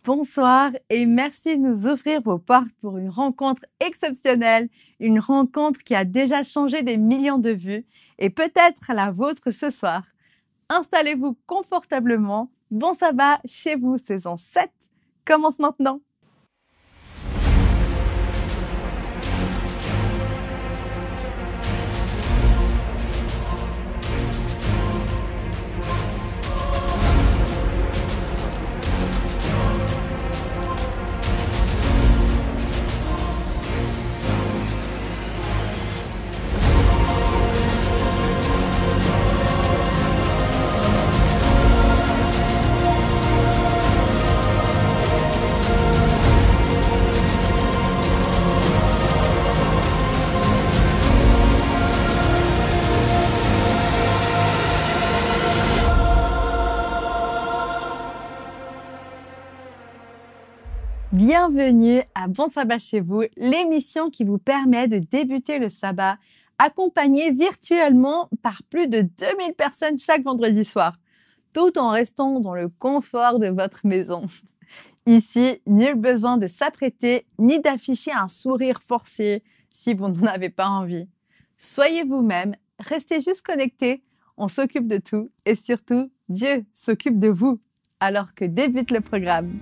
Bonsoir et merci de nous ouvrir vos portes pour une rencontre exceptionnelle, une rencontre qui a déjà changé des millions de vues et peut-être la vôtre ce soir. Installez-vous confortablement. Bon sabbat chez vous, saison 7 commence maintenant. Bienvenue à Bon Sabbat chez vous, l'émission qui vous permet de débuter le sabbat accompagné virtuellement par plus de 2000 personnes chaque vendredi soir, tout en restant dans le confort de votre maison. Ici, nul besoin de s'apprêter ni d'afficher un sourire forcé si vous n'en avez pas envie. Soyez vous-même, restez juste connectés, on s'occupe de tout et surtout, Dieu s'occupe de vous. Alors que débute le programme.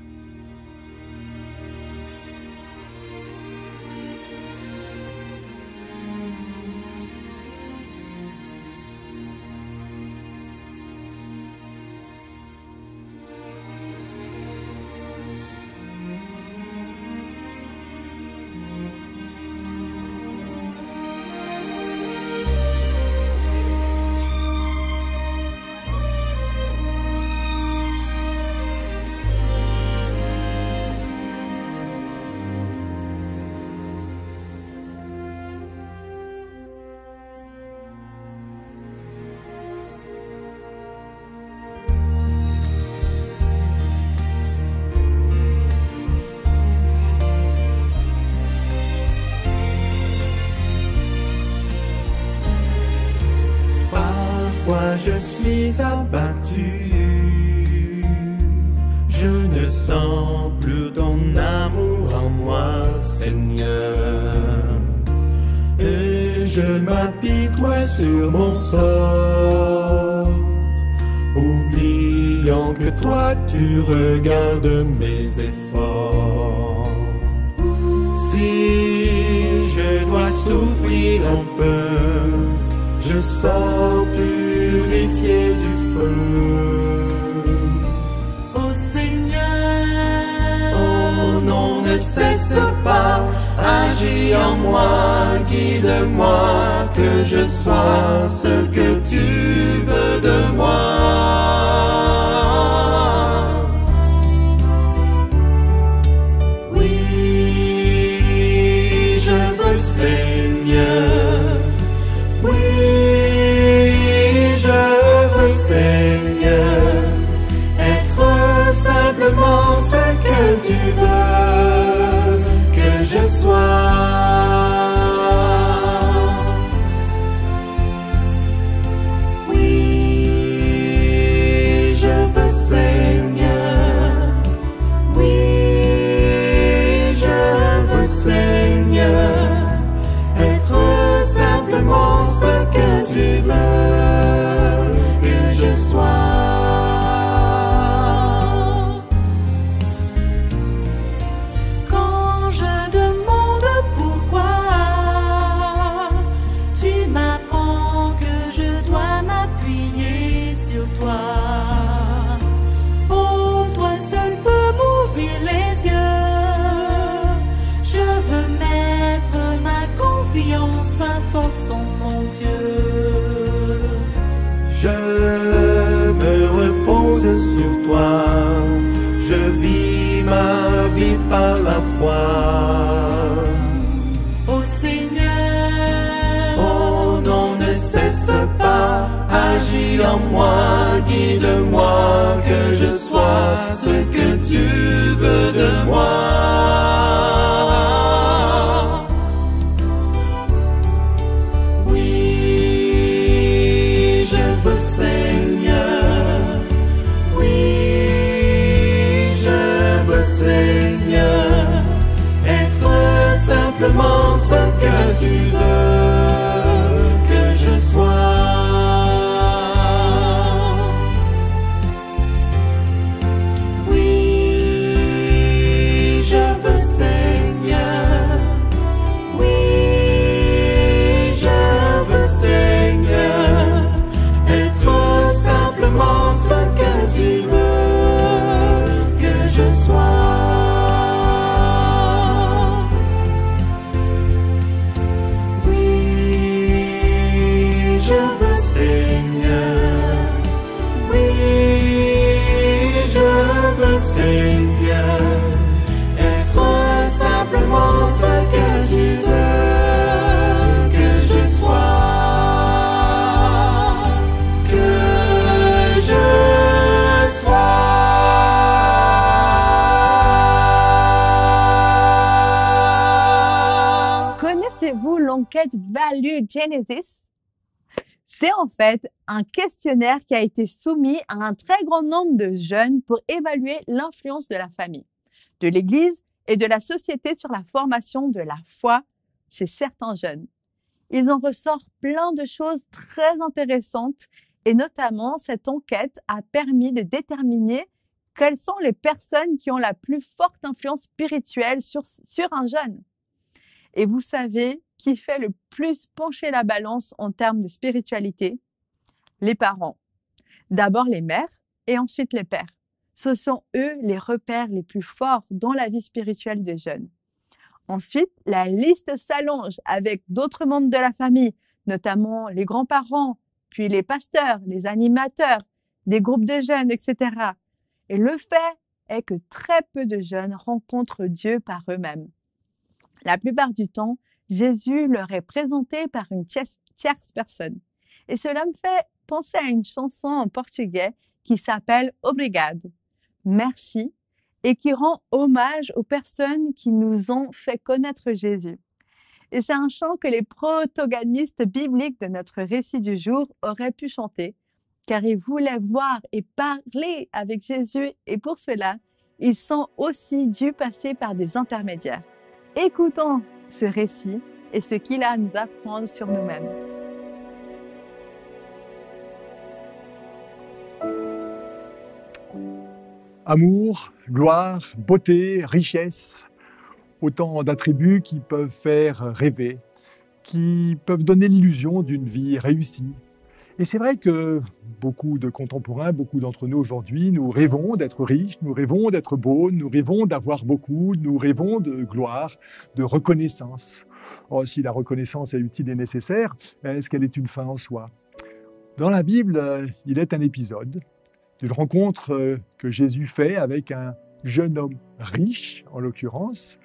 Je suis abattu, je ne sens plus ton amour en moi, Seigneur. Et je m'apitoie sur mon sort, oubliant que toi tu regardes mes efforts. Si je dois souffrir un peu, je sors purifié du feu. Oh Seigneur, oh non, ne cesse pas, agis en moi, guide-moi, que je sois ce que tu veux de moi. Oui, je veux, Seigneur. Seigneur, être simplement ce que tu veux que je sois. Oui, je veux, Seigneur. Oui, je veux, Seigneur, être simplement ce que tu veux. Quand je demande pourquoi, tu m'apprends que je dois m'appuyer sur toi. Oh, toi seul peux m'ouvrir les yeux. Je veux mettre ma confiance, ma force en mon Dieu. Je me repose sur toi, je vis ma vie par la foi. Oh Seigneur, oh non, ne cesse pas, agis en moi, guide-moi, que je sois ce que tu veux de moi. simplement ce que tu veux que je sois. Connaissez-vous l'enquête Value Genesis? C'est en fait un questionnaire qui a été soumis à un très grand nombre de jeunes pour évaluer l'influence de la famille, de l'Église et de la société sur la formation de la foi chez certains jeunes. Ils en ressortent plein de choses très intéressantes et notamment cette enquête a permis de déterminer quelles sont les personnes qui ont la plus forte influence spirituelle sur un jeune. Et vous savez qui fait le plus pencher la balance en termes de spiritualité? Les parents. D'abord les mères et ensuite les pères. Ce sont eux les repères les plus forts dans la vie spirituelle des jeunes. Ensuite, la liste s'allonge avec d'autres membres de la famille, notamment les grands-parents, puis les pasteurs, les animateurs, des groupes de jeunes, etc. Et le fait est que très peu de jeunes rencontrent Dieu par eux-mêmes. La plupart du temps, Jésus leur est présenté par une tierce personne. Et cela me fait penser à une chanson en portugais qui s'appelle Obrigado, merci, et qui rend hommage aux personnes qui nous ont fait connaître Jésus. Et c'est un chant que les protagonistes bibliques de notre récit du jour auraient pu chanter, car ils voulaient voir et parler avec Jésus, et pour cela, ils sont aussi dû passer par des intermédiaires. Écoutons ce récit et ce qu'il a à nous apprendre sur nous-mêmes. Amour, gloire, beauté, richesse, autant d'attributs qui peuvent faire rêver, qui peuvent donner l'illusion d'une vie réussie. Et c'est vrai que beaucoup de contemporains, beaucoup d'entre nous aujourd'hui, nous rêvons d'être riches, nous rêvons d'être beaux, nous rêvons d'avoir beaucoup, nous rêvons de gloire, de reconnaissance. Oh, si la reconnaissance est utile et nécessaire, est-ce qu'elle est une fin en soi? Dans la Bible, il est un épisode d'une rencontre que Jésus fait avec un jeune homme riche, en l'occurrence,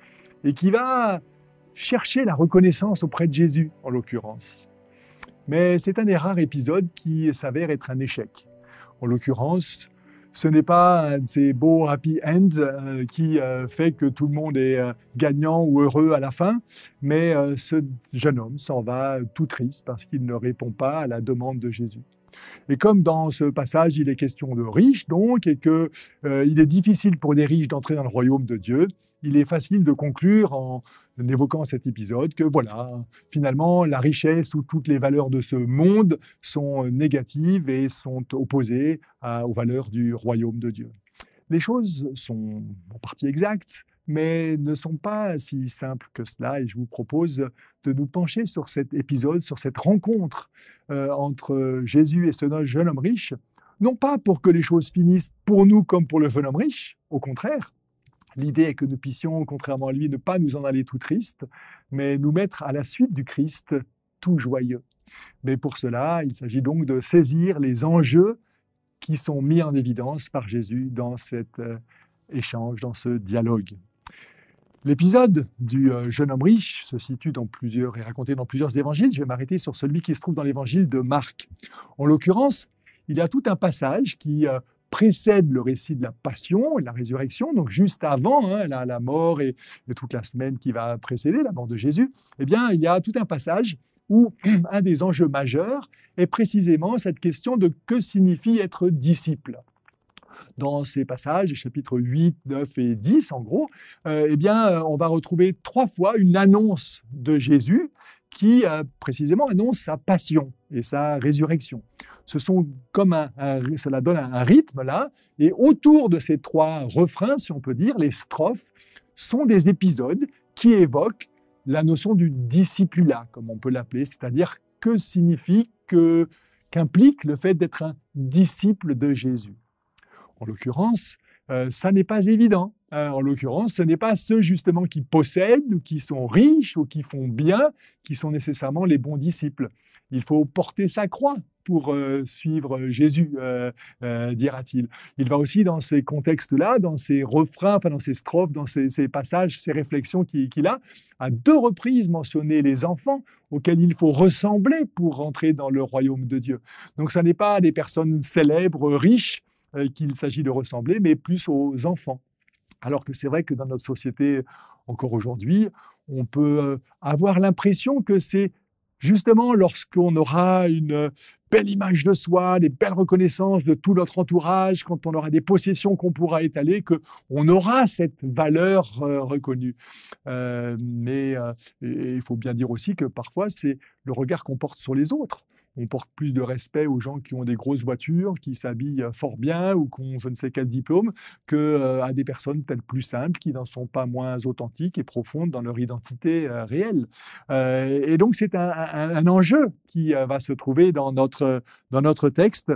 et qui va chercher la reconnaissance auprès de Jésus, en l'occurrence. Mais c'est un des rares épisodes qui s'avère être un échec. En l'occurrence, ce n'est pas un de ces beaux happy ends qui fait que tout le monde est gagnant ou heureux à la fin, mais ce jeune homme s'en va tout triste parce qu'il ne répond pas à la demande de Jésus. Et comme dans ce passage, il est question de riches, donc, et qu'il est difficile pour des riches d'entrer dans le royaume de Dieu, il est facile de conclure en évoquant cet épisode que voilà, finalement, la richesse ou toutes les valeurs de ce monde sont négatives et sont opposées aux valeurs du royaume de Dieu. Les choses sont en partie exactes, mais ne sont pas si simples que cela. Et je vous propose de nous pencher sur cet épisode, sur cette rencontre entre Jésus et ce jeune homme riche, non pas pour que les choses finissent pour nous comme pour le jeune homme riche, au contraire. L'idée est que nous puissions, contrairement à lui, ne pas nous en aller tout tristes, mais nous mettre à la suite du Christ tout joyeux. Mais pour cela, il s'agit donc de saisir les enjeux qui sont mis en évidence par Jésus dans cet échange, dans ce dialogue. L'épisode du jeune homme riche se situe est raconté dans plusieurs évangiles. Je vais m'arrêter sur celui qui se trouve dans l'évangile de Marc. En l'occurrence, il y a tout un passage qui précède le récit de la passion et de la résurrection, donc juste avant la mort et toute la semaine qui va précéder la mort de Jésus. Eh bien, il y a tout un passage où un des enjeux majeurs est précisément cette question de que signifie être disciple. Dans ces passages, les chapitres 8, 9 et 10, en gros, on va retrouver 3 fois une annonce de Jésus qui, précisément, annonce sa passion et sa résurrection. Ce sont comme cela donne un rythme, là, et autour de ces 3 refrains, si on peut dire, les strophes, sont des épisodes qui évoquent la notion du discipulat, comme on peut l'appeler, c'est-à-dire que signifie, qu'implique le fait d'être un disciple de Jésus. En l'occurrence, ça n'est pas évident. En l'occurrence, ce n'est pas ceux justement qui possèdent, ou qui sont riches, ou qui font bien, qui sont nécessairement les bons disciples. Il faut porter sa croix pour suivre Jésus, dira-t-il. Il va aussi dans ces contextes-là, dans ces refrains, enfin dans ces strophes, dans ces passages, ces réflexions qu'il a, à 2 reprises mentionner les enfants auxquels il faut ressembler pour rentrer dans le royaume de Dieu. Donc ce n'est pas des personnes célèbres, riches, qu'il s'agit de ressembler, mais plus aux enfants. Alors que c'est vrai que dans notre société, encore aujourd'hui, on peut avoir l'impression que c'est justement lorsqu'on aura une belle image de soi, des belles reconnaissances de tout notre entourage, quand on aura des possessions qu'on pourra étaler, qu'on aura cette valeur reconnue. Mais il faut bien dire aussi que parfois, c'est le regard qu'on porte sur les autres. On porte plus de respect aux gens qui ont des grosses voitures, qui s'habillent fort bien ou qui ont je ne sais quel diplôme, qu'à des personnes peut-être plus simples, qui n'en sont pas moins authentiques et profondes dans leur identité réelle. Et donc, c'est un enjeu qui va se trouver dans notre texte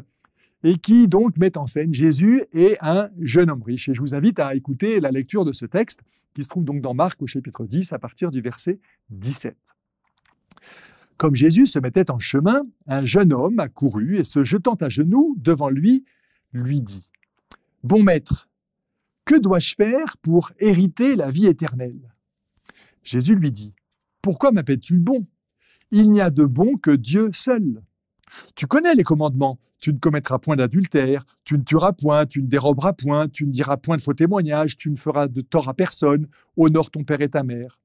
et qui donc met en scène Jésus et un jeune homme riche. Et je vous invite à écouter la lecture de ce texte qui se trouve donc dans Marc au chapitre 10 à partir du verset 17. Comme Jésus se mettait en chemin, un jeune homme accourut et se jetant à genoux devant lui, lui dit « Bon maître, que dois-je faire pour hériter la vie éternelle ?» Jésus lui dit « Pourquoi m'appelles-tu bon ? Il n'y a de bon que Dieu seul. Tu connais les commandements. Tu ne commettras point d'adultère, tu ne tueras point, tu ne déroberas point, tu ne diras point de faux témoignages, tu ne feras de tort à personne, honore ton père et ta mère. »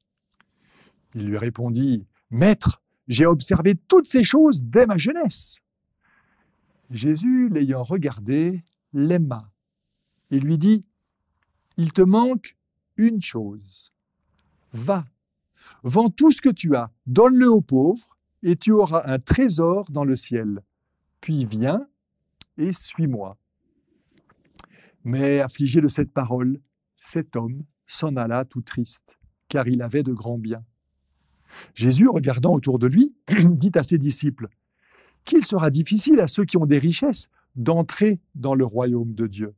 Il lui répondit « Maître, j'ai observé toutes ces choses dès ma jeunesse. » Jésus, l'ayant regardé, l'aima et lui dit « Il te manque une chose. Va, vends tout ce que tu as, donne-le aux pauvres, et tu auras un trésor dans le ciel. Puis viens et suis-moi. » Mais affligé de cette parole, cet homme s'en alla tout triste, car il avait de grands biens. Jésus, regardant autour de lui, dit à ses disciples « Qu'il sera difficile à ceux qui ont des richesses d'entrer dans le royaume de Dieu. »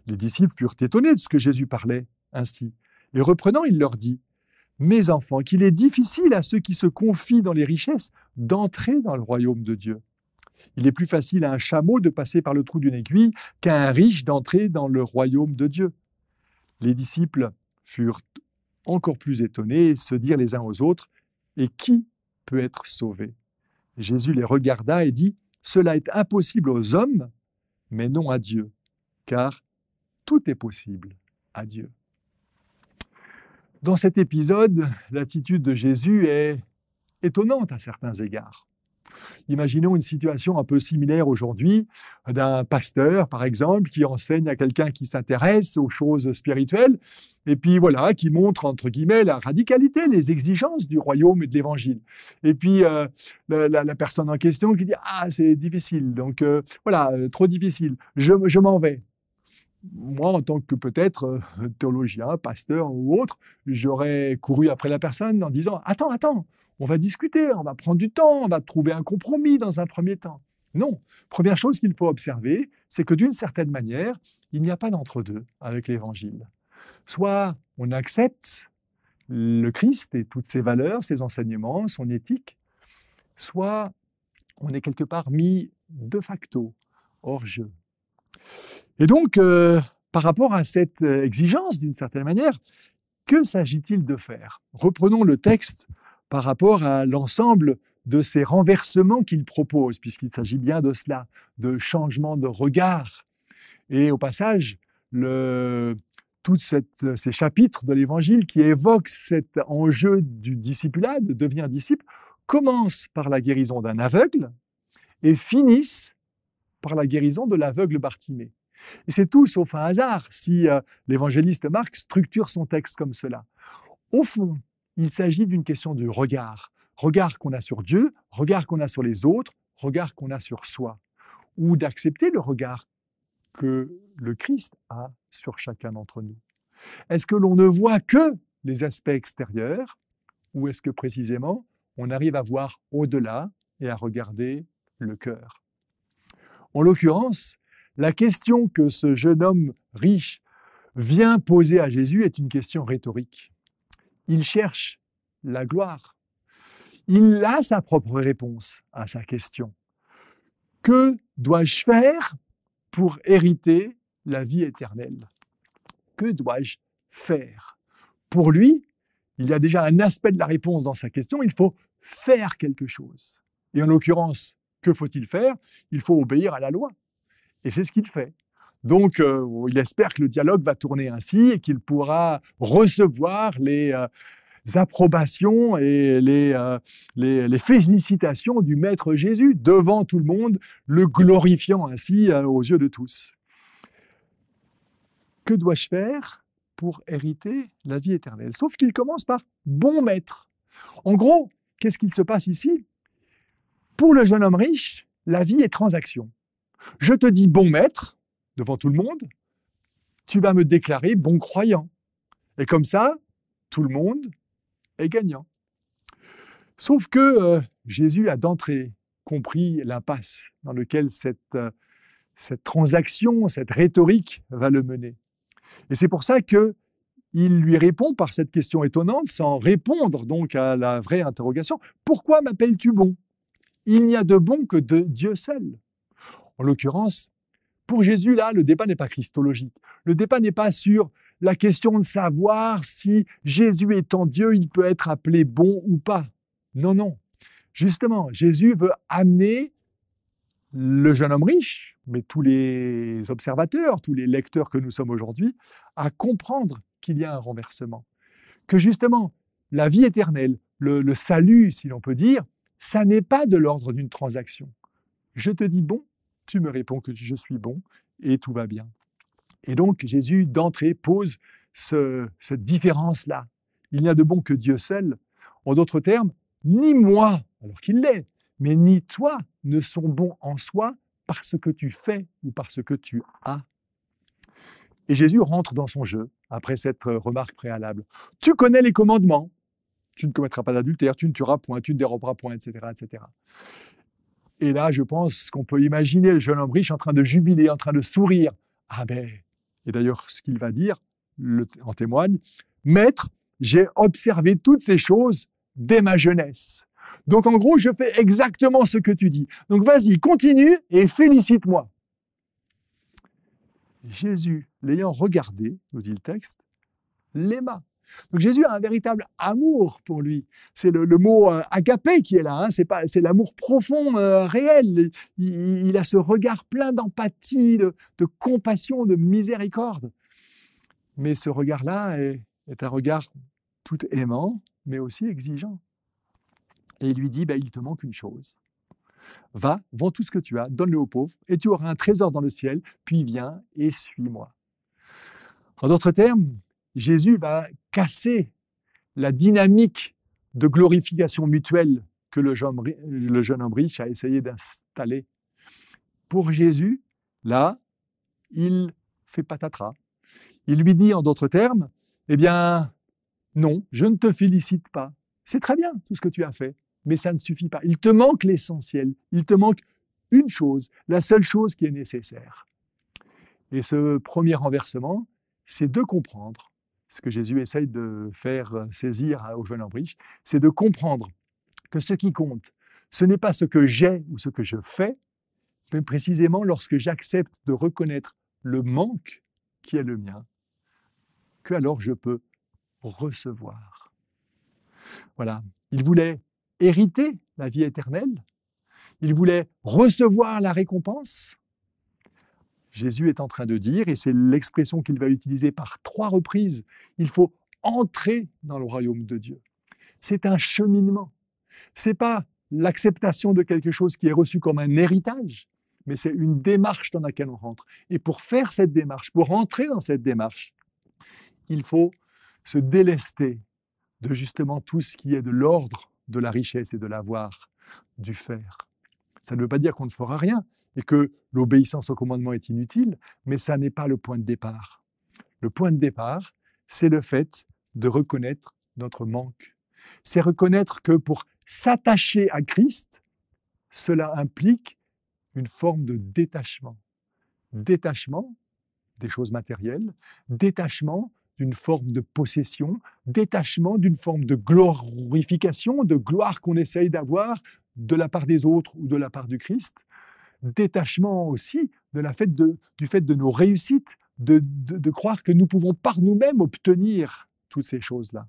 Les disciples furent étonnés de ce que Jésus parlait ainsi. Et reprenant, il leur dit « Mes enfants, qu'il est difficile à ceux qui se confient dans les richesses d'entrer dans le royaume de Dieu. Il est plus facile à un chameau de passer par le trou d'une aiguille qu'à un riche d'entrer dans le royaume de Dieu. » Les disciples furent encore plus étonnés et se dirent les uns aux autres « Et qui peut être sauvé ?» Jésus les regarda et dit « Cela est impossible aux hommes, mais non à Dieu, car tout est possible à Dieu. » Dans cet épisode, l'attitude de Jésus est étonnante à certains égards. Imaginons une situation un peu similaire aujourd'hui d'un pasteur, par exemple, qui enseigne à quelqu'un qui s'intéresse aux choses spirituelles et puis voilà, qui montre, entre guillemets, la radicalité, les exigences du royaume et de l'évangile. Et puis la personne en question qui dit « Ah, c'est difficile, donc trop difficile, je m'en vais. » Moi, en tant que peut-être théologien, pasteur ou autre, j'aurais couru après la personne en disant « Attends, on va discuter, on va prendre du temps, on va trouver un compromis dans un premier temps. » Non, première chose qu'il faut observer, c'est que d'une certaine manière, il n'y a pas d'entre-deux avec l'Évangile. Soit on accepte le Christ et toutes ses valeurs, ses enseignements, son éthique, soit on est quelque part mis de facto hors jeu. Et donc, par rapport à cette exigence, d'une certaine manière, que s'agit-il de faire ? Reprenons le texte par rapport à l'ensemble de ces renversements qu'il propose, puisqu'il s'agit bien de cela, de changement de regard. Et au passage, tous ces chapitres de l'Évangile qui évoquent cet enjeu du discipulat, de devenir disciple, commencent par la guérison d'un aveugle et finissent par la guérison de l'aveugle Bartimée. Et c'est tout sauf un hasard si l'évangéliste Marc structure son texte comme cela. Au fond, il s'agit d'une question de regard. Regard qu'on a sur Dieu, regard qu'on a sur les autres, regard qu'on a sur soi. Ou d'accepter le regard que le Christ a sur chacun d'entre nous. Est-ce que l'on ne voit que les aspects extérieurs ou est-ce que précisément on arrive à voir au-delà et à regarder le cœur? En l'occurrence, la question que ce jeune homme riche vient poser à Jésus est une question rhétorique. Il cherche la gloire. Il a sa propre réponse à sa question. Que dois-je faire pour hériter la vie éternelle? Que dois-je faire? Pour lui, il y a déjà un aspect de la réponse dans sa question, il faut faire quelque chose. Et en l'occurrence, que faut-il faire? Il faut obéir à la loi. Et c'est ce qu'il fait. Donc, il espère que le dialogue va tourner ainsi et qu'il pourra recevoir les approbations et les félicitations du Maître Jésus devant tout le monde, le glorifiant ainsi aux yeux de tous. Que dois-je faire pour hériter la vie éternelle? Sauf qu'il commence par « bon maître ». En gros, qu'est-ce qu'il se passe ici? Pour le jeune homme riche, la vie est transaction. Je te dis « bon maître » devant tout le monde, tu vas me déclarer « bon croyant ». Et comme ça, tout le monde est gagnant. Sauf que Jésus a d'entrée compris l'impasse dans laquelle cette transaction, cette rhétorique va le mener. Et c'est pour ça qu'il lui répond par cette question étonnante, sans répondre donc à la vraie interrogation. Pourquoi m'appelles-tu bon? Il n'y a de bon que de Dieu seul. En l'occurrence, pour Jésus, là, le débat n'est pas christologique. Le débat n'est pas sur la question de savoir si Jésus étant Dieu, il peut être appelé bon ou pas. Non, non. Justement, Jésus veut amener le jeune homme riche, mais tous les observateurs, tous les lecteurs que nous sommes aujourd'hui, à comprendre qu'il y a un renversement. Que justement, la vie éternelle, le salut, si l'on peut dire, ça n'est pas de l'ordre d'une transaction. Je te dis bon, tu me réponds que je suis bon, et tout va bien. Et donc, Jésus, d'entrée, pose cette différence-là. Il n'y a de bon que Dieu seul. En d'autres termes, ni moi, alors qu'il l'est, mais ni toi ne sont bons en soi parce que tu fais ou parce que tu as. Et Jésus rentre dans son jeu après cette remarque préalable. Tu connais les commandements. Tu ne commettras pas d'adultère, tu ne tueras point, tu ne déroberas point, etc., etc. Et là, je pense qu'on peut imaginer le jeune homme riche en train de jubiler, en train de sourire. Ah ben, et d'ailleurs, ce qu'il va dire en témoigne. Maître, j'ai observé toutes ces choses dès ma jeunesse. Donc en gros, je fais exactement ce que tu dis. Donc vas-y, continue et félicite-moi. Jésus, l'ayant regardé, nous dit le texte, l'aima. Donc Jésus a un véritable amour pour lui. C'est le mot agapé qui est là, hein. C'est l'amour profond, réel. Il a ce regard plein d'empathie, de compassion, de miséricorde. Mais ce regard-là est un regard tout aimant, mais aussi exigeant. Et il lui dit, il te manque une chose. Va, vends tout ce que tu as, donne-le aux pauvres, et tu auras un trésor dans le ciel, puis viens et suis-moi. En d'autres termes, Jésus va casser la dynamique de glorification mutuelle que le jeune homme riche a essayé d'installer. Pour Jésus, là, il fait patatras. Il lui dit en d'autres termes, non, je ne te félicite pas. C'est très bien tout ce que tu as fait, mais ça ne suffit pas. Il te manque l'essentiel, il te manque une chose, la seule chose qui est nécessaire. Et ce premier renversement, c'est de comprendre ce que Jésus essaye de faire saisir au jeune homme riche, c'est de comprendre que ce qui compte, ce n'est pas ce que j'ai ou ce que je fais, mais précisément lorsque j'accepte de reconnaître le manque qui est le mien, que alors je peux recevoir. Voilà, il voulait hériter la vie éternelle, il voulait recevoir la récompense. Jésus est en train de dire, et c'est l'expression qu'il va utiliser par 3 reprises, il faut entrer dans le royaume de Dieu. C'est un cheminement. Ce n'est pas l'acceptation de quelque chose qui est reçu comme un héritage, mais c'est une démarche dans laquelle on rentre. Et pour faire cette démarche, pour rentrer dans cette démarche, il faut se délester de justement tout ce qui est de l'ordre de la richesse et de l'avoir, du faire. Ça ne veut pas dire qu'on ne fera rien et que l'obéissance au commandement est inutile, mais ça n'est pas le point de départ. Le point de départ, c'est le fait de reconnaître notre manque. C'est reconnaître que pour s'attacher à Christ, cela implique une forme de détachement. Détachement des choses matérielles, détachement d'une forme de possession, détachement d'une forme de glorification, de gloire qu'on essaye d'avoir de la part des autres ou de la part du Christ, détachement aussi du fait de nos réussites, de croire que nous pouvons par nous-mêmes obtenir toutes ces choses-là.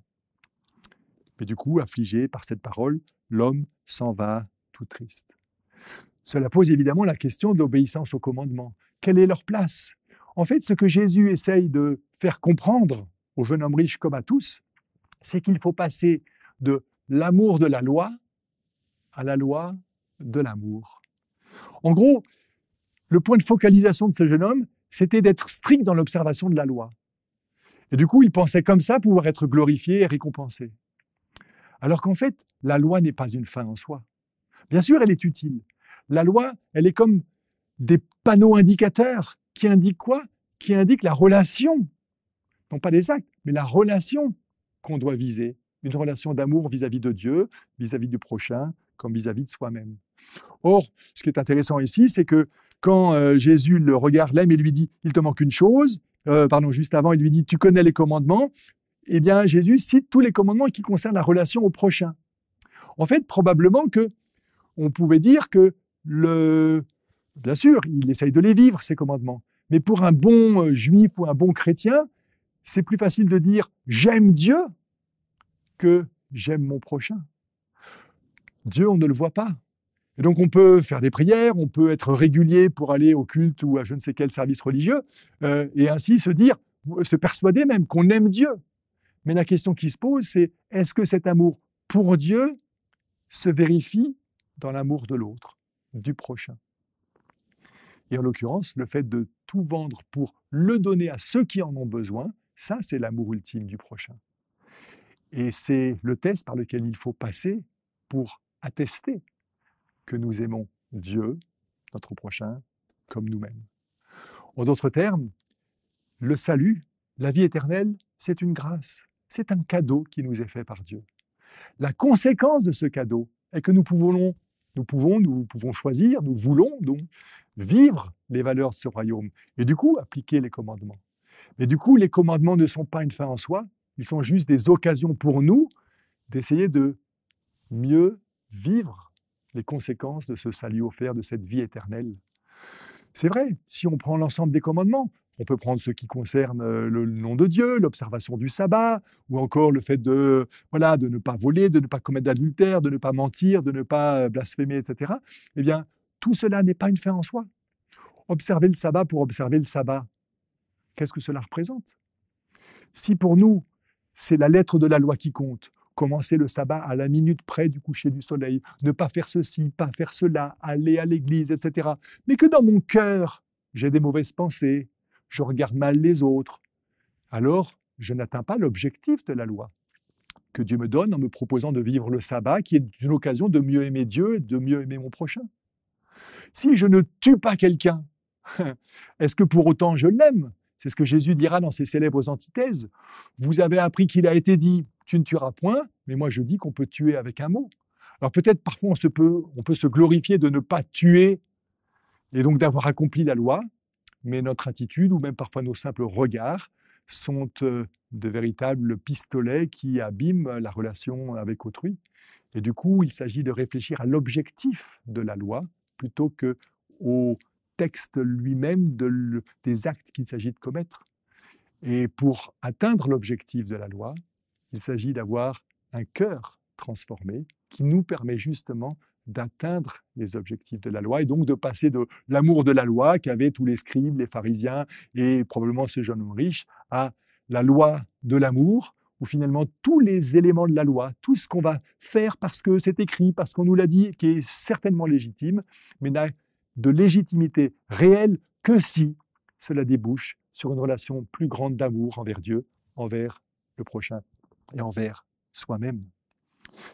Mais du coup, affligé par cette parole, l'homme s'en va tout triste. Cela pose évidemment la question de l'obéissance au commandement. Quelle est leur place ? En fait, ce que Jésus essaye de faire comprendre au jeune homme riche comme à tous, c'est qu'il faut passer de l'amour de la loi à la loi de l'amour. En gros, le point de focalisation de ce jeune homme, c'était d'être strict dans l'observation de la loi. Et du coup, il pensait comme ça pouvoir être glorifié et récompensé. Alors qu'en fait, la loi n'est pas une fin en soi. Bien sûr, elle est utile. La loi, elle est comme des panneaux indicateurs qui indiquent quoi ? Qui indiquent la relation, non pas les actes, mais la relation qu'on doit viser. Une relation d'amour vis-à-vis de Dieu, vis-à-vis du prochain, comme vis-à-vis de soi-même. Or, ce qui est intéressant ici, c'est que quand Jésus le regarde, l'aime et lui dit « il te manque une chose », juste avant, il lui dit « tu connais les commandements », eh bien, Jésus cite tous les commandements qui concernent la relation au prochain. En fait, probablement on pouvait dire que, bien sûr, il essaye de les vivre, ces commandements, mais pour un bon juif ou un bon chrétien, c'est plus facile de dire « j'aime Dieu » que « j'aime mon prochain ». Dieu, on ne le voit pas. Et donc, on peut faire des prières, on peut être régulier pour aller au culte ou à je ne sais quel service religieux, et ainsi se persuader même qu'on aime Dieu. Mais la question qui se pose, c'est est-ce que cet amour pour Dieu se vérifie dans l'amour de l'autre, du prochain ? Et en l'occurrence, le fait de tout vendre pour le donner à ceux qui en ont besoin, ça, c'est l'amour ultime du prochain. Et c'est le test par lequel il faut passer pour attester que nous aimons Dieu, notre prochain, comme nous-mêmes. En d'autres termes, le salut, la vie éternelle, c'est une grâce, c'est un cadeau qui nous est fait par Dieu. La conséquence de ce cadeau est que nous pouvons choisir, nous voulons donc vivre les valeurs de ce royaume et du coup appliquer les commandements. Mais du coup, les commandements ne sont pas une fin en soi, ils sont juste des occasions pour nous d'essayer de mieux vivre les conséquences de ce salut offert, de cette vie éternelle. C'est vrai, si on prend l'ensemble des commandements, on peut prendre ceux qui concernent le nom de Dieu, l'observation du sabbat, ou encore le fait de ne pas voler, de ne pas commettre d'adultère, de ne pas mentir, de ne pas blasphémer, etc. Eh bien, tout cela n'est pas une fin en soi. Observer le sabbat pour observer le sabbat, qu'est-ce que cela représente ? Si pour nous, c'est la lettre de la loi qui compte, commencer le sabbat à la minute près du coucher du soleil, ne pas faire ceci, pas faire cela, aller à l'église, etc. Mais que dans mon cœur, j'ai des mauvaises pensées, je regarde mal les autres, alors je n'atteins pas l'objectif de la loi que Dieu me donne en me proposant de vivre le sabbat, qui est une occasion de mieux aimer Dieu et de mieux aimer mon prochain. Si je ne tue pas quelqu'un, est-ce que pour autant je l'aime ? C'est ce que Jésus dira dans ses célèbres antithèses. Vous avez appris qu'il a été dit « tu ne tueras point », mais moi je dis qu'on peut tuer avec un mot. Alors peut-être parfois on peut se glorifier de ne pas tuer et donc d'avoir accompli la loi, mais notre attitude ou même parfois nos simples regards sont de véritables pistolets qui abîment la relation avec autrui. Et du coup, il s'agit de réfléchir à l'objectif de la loi plutôt qu'au texte lui-même des actes qu'il s'agit de commettre. Et pour atteindre l'objectif de la loi, il s'agit d'avoir un cœur transformé qui nous permet justement d'atteindre les objectifs de la loi et donc de passer de l'amour de la loi qu'avaient tous les scribes, les pharisiens et probablement ce jeune homme riche à la loi de l'amour où finalement tous les éléments de la loi, tout ce qu'on va faire parce que c'est écrit, parce qu'on nous l'a dit, qui est certainement légitime, mais n'a de légitimité réelle que si cela débouche sur une relation plus grande d'amour envers Dieu, envers le prochain et envers soi-même.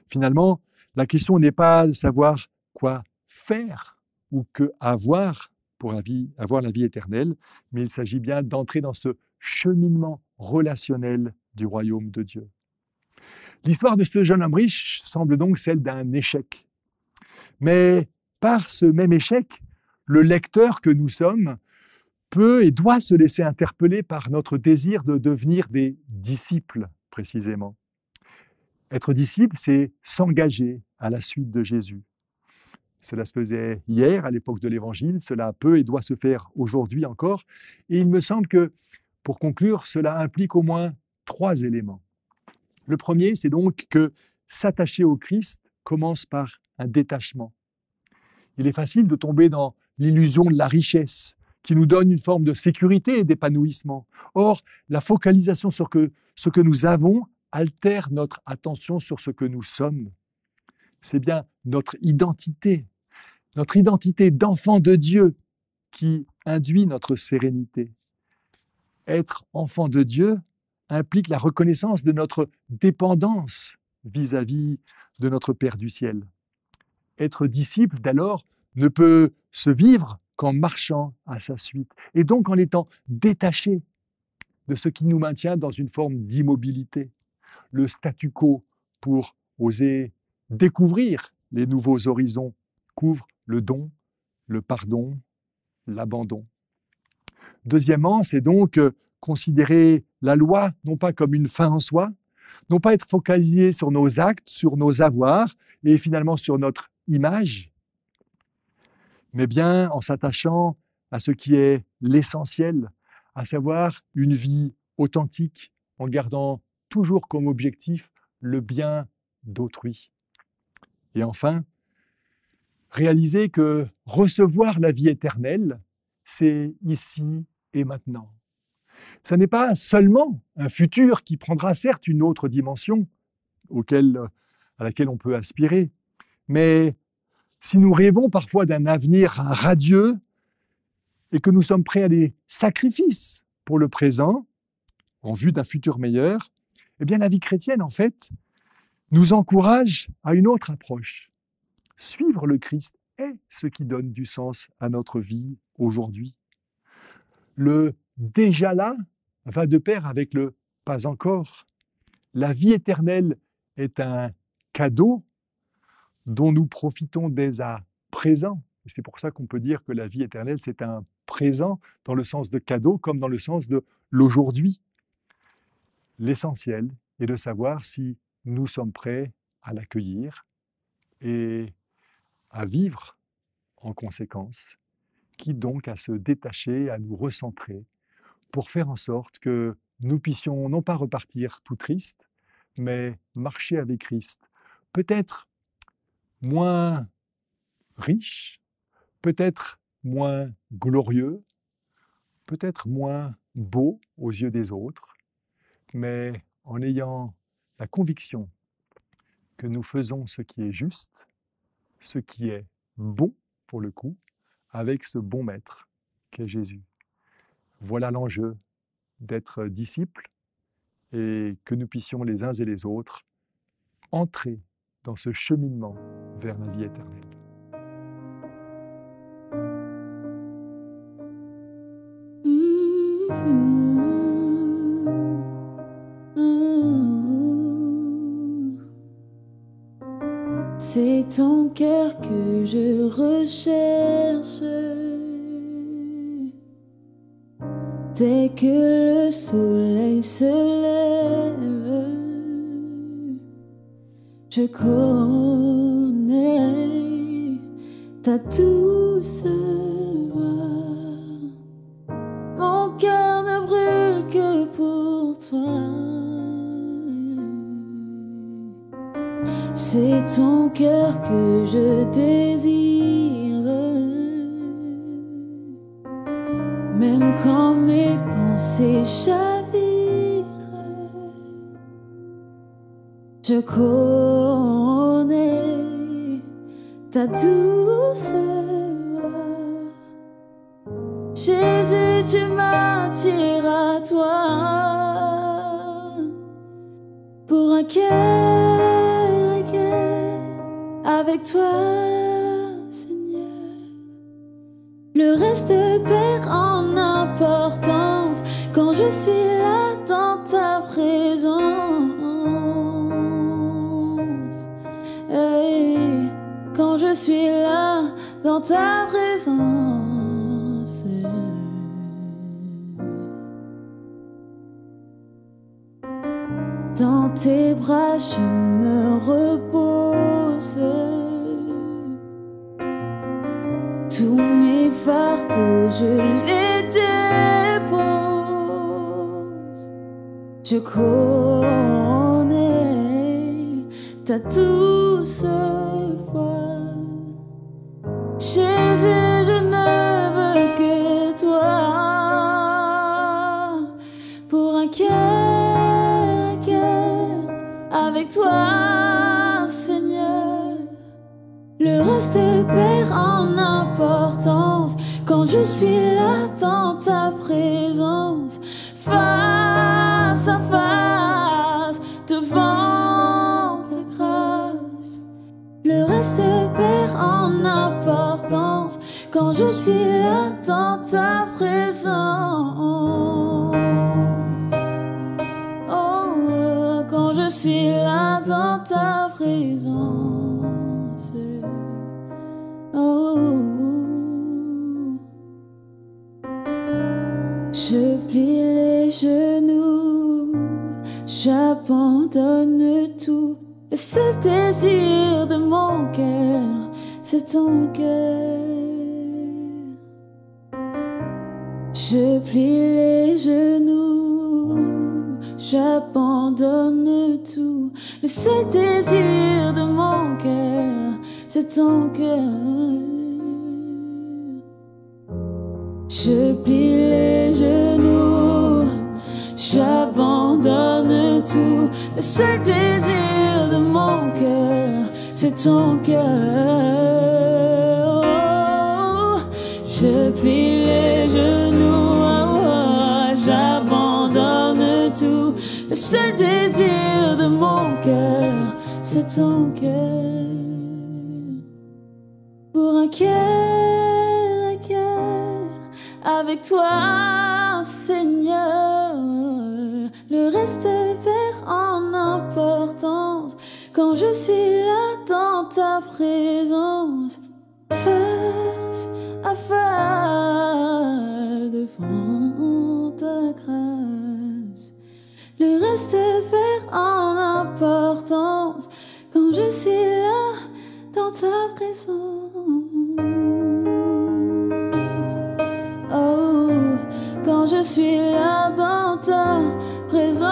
Finalement, la question n'est pas de savoir quoi faire ou que avoir pour avoir la vie éternelle, mais il s'agit bien d'entrer dans ce cheminement relationnel du royaume de Dieu. L'histoire de ce jeune homme riche semble donc celle d'un échec. Mais par ce même échec, le lecteur que nous sommes peut et doit se laisser interpeller par notre désir de devenir des disciples, précisément. Être disciple, c'est s'engager à la suite de Jésus. Cela se faisait hier, à l'époque de l'Évangile, cela peut et doit se faire aujourd'hui encore. Et il me semble que, pour conclure, cela implique au moins 3 éléments. Le premier, c'est donc que s'attacher au Christ commence par un détachement. Il est facile de tomber dans l'illusion de la richesse, qui nous donne une forme de sécurité et d'épanouissement. Or, la focalisation sur ce que nous avons altère notre attention sur ce que nous sommes. C'est bien notre identité d'enfant de Dieu qui induit notre sérénité. Être enfant de Dieu implique la reconnaissance de notre dépendance vis-à-vis de notre Père du ciel. Être disciple, d'alors, ne peut se vivre qu'en marchant à sa suite, et donc en étant détaché de ce qui nous maintient dans une forme d'immobilité, le statu quo pour oser découvrir les nouveaux horizons couvre le don, le pardon, l'abandon. Deuxièmement, c'est donc considérer la loi non pas comme une fin en soi, non pas être focalisé sur nos actes, sur nos avoirs et finalement sur notre image, mais bien en s'attachant à ce qui est l'essentiel, à savoir une vie authentique, en gardant toujours comme objectif le bien d'autrui. Et enfin, réaliser que recevoir la vie éternelle, c'est ici et maintenant. Ce n'est pas seulement un futur qui prendra certes une autre dimension à laquelle on peut aspirer, mais si nous rêvons parfois d'un avenir radieux et que nous sommes prêts à des sacrifices pour le présent, en vue d'un futur meilleur, eh bien la vie chrétienne, en fait, nous encourage à une autre approche. Suivre le Christ est ce qui donne du sens à notre vie aujourd'hui. Le déjà là va de pair avec le pas encore. La vie éternelle est un cadeau dont nous profitons dès à présent. Et c'est pour ça qu'on peut dire que la vie éternelle, c'est un présent dans le sens de cadeau comme dans le sens de l'aujourd'hui. L'essentiel est de savoir si nous sommes prêts à l'accueillir et à vivre en conséquence, quitte donc à se détacher, à nous recentrer, pour faire en sorte que nous puissions non pas repartir tout tristes, mais marcher avec Christ, peut-être moins riche, peut-être moins glorieux, peut-être moins beau aux yeux des autres, mais en ayant la conviction que nous faisons ce qui est juste, ce qui est bon pour le coup, avec ce bon maître qu'est Jésus. Voilà l'enjeu d'être disciples et que nous puissions les uns et les autres entrer dans ce cheminement vers la vie éternelle. C'est ton cœur que je recherche. Dès que le soleil se lève, je connais ta douce voix. Mon cœur ne brûle que pour toi. C'est ton cœur que je désire, même quand mes pensées chavirent. Je connais ta douce voix. tu m'attires à toi. Pour un cœur avec toi, Seigneur. Le reste perd en importance quand je suis là dans ta présence. Hey, quand je suis là dans ta présence. Dans tes bras je me repose. Tous mes fardeaux je les dépose. Je connais ta douce voix. Jésus, je ne veux que toi. Pour un cœur avec toi, Seigneur. Le reste perd en importance quand je suis là dans ta présence. Face à face, devant ta grâce. Le reste perd en importance quand je suis là dans ta présence. Oh, quand je suis là dans ta présence. Oh, je plie les genoux, j'abandonne tout. Le seul désir de mon cœur, c'est ton cœur. Je plie les genoux, j'abandonne tout. Le seul désir de mon cœur, c'est ton cœur. Je plie les genoux, j'abandonne tout. Le seul désir de mon cœur, c'est ton cœur. Oh, je plie les genoux, j'abandonne tout. Le seul désir de mon cœur, c'est ton cœur. Pour un cœur avec toi, Seigneur. Le reste perd en importance quand je suis là dans ta présence. Face à face, devant ta grâce. Le reste perd en importance quand je suis là dans ta présence. Oh, quand je suis là dans ta présence,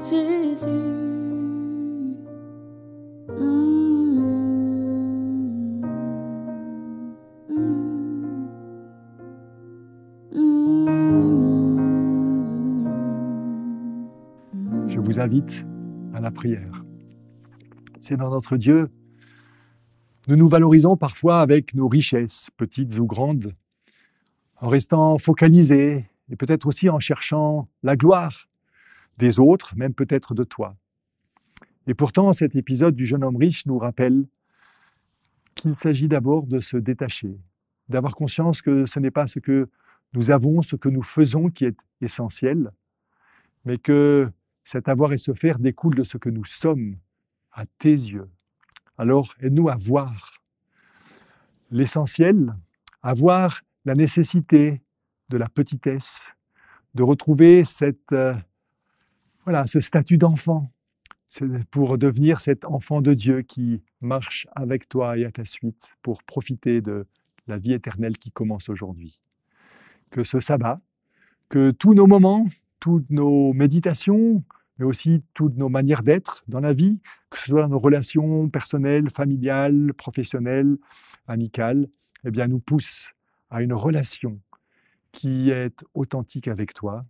Jésus. Je vous invite à la prière. Seigneur notre Dieu, nous nous valorisons parfois avec nos richesses, petites ou grandes, en restant focalisés et peut-être aussi en cherchant la gloire des autres, même peut-être de toi. Et pourtant, cet épisode du jeune homme riche nous rappelle qu'il s'agit d'abord de se détacher, d'avoir conscience que ce n'est pas ce que nous avons, ce que nous faisons qui est essentiel, mais que cet avoir et ce faire découle de ce que nous sommes à tes yeux. Alors, aide-nous à voir l'essentiel, à voir la nécessité de la petitesse, de retrouver ce statut d'enfant, pour devenir cet enfant de Dieu qui marche avec toi et à ta suite pour profiter de la vie éternelle qui commence aujourd'hui. Que ce sabbat, que tous nos moments, toutes nos méditations, mais aussi toutes nos manières d'être dans la vie, que ce soit dans nos relations personnelles, familiales, professionnelles, amicales, eh bien, nous poussent à une relation qui est authentique avec toi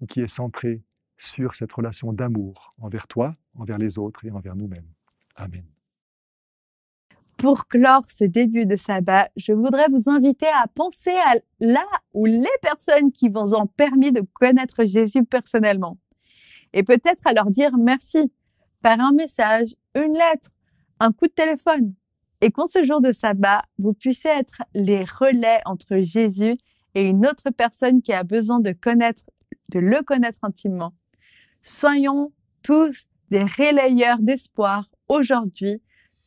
et qui est centrée sur cette relation d'amour envers toi, envers les autres et envers nous-mêmes. Amen. Pour clore ce début de sabbat, je voudrais vous inviter à penser à là ou les personnes qui vous ont permis de connaître Jésus personnellement. Et peut-être à leur dire merci par un message, une lettre, un coup de téléphone. Et qu'en ce jour de sabbat, vous puissiez être les relais entre Jésus et une autre personne qui a besoin de le connaître intimement. Soyons tous des relayeurs d'espoir aujourd'hui,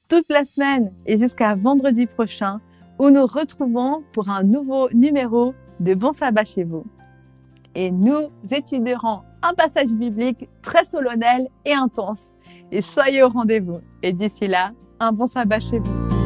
toute la semaine et jusqu'à vendredi prochain, où nous retrouvons pour un nouveau numéro de Bon Sabbat chez vous. Et nous étudierons un passage biblique très solennel et intense. Et soyez au rendez-vous. Et d'ici là, un bon sabbat chez vous.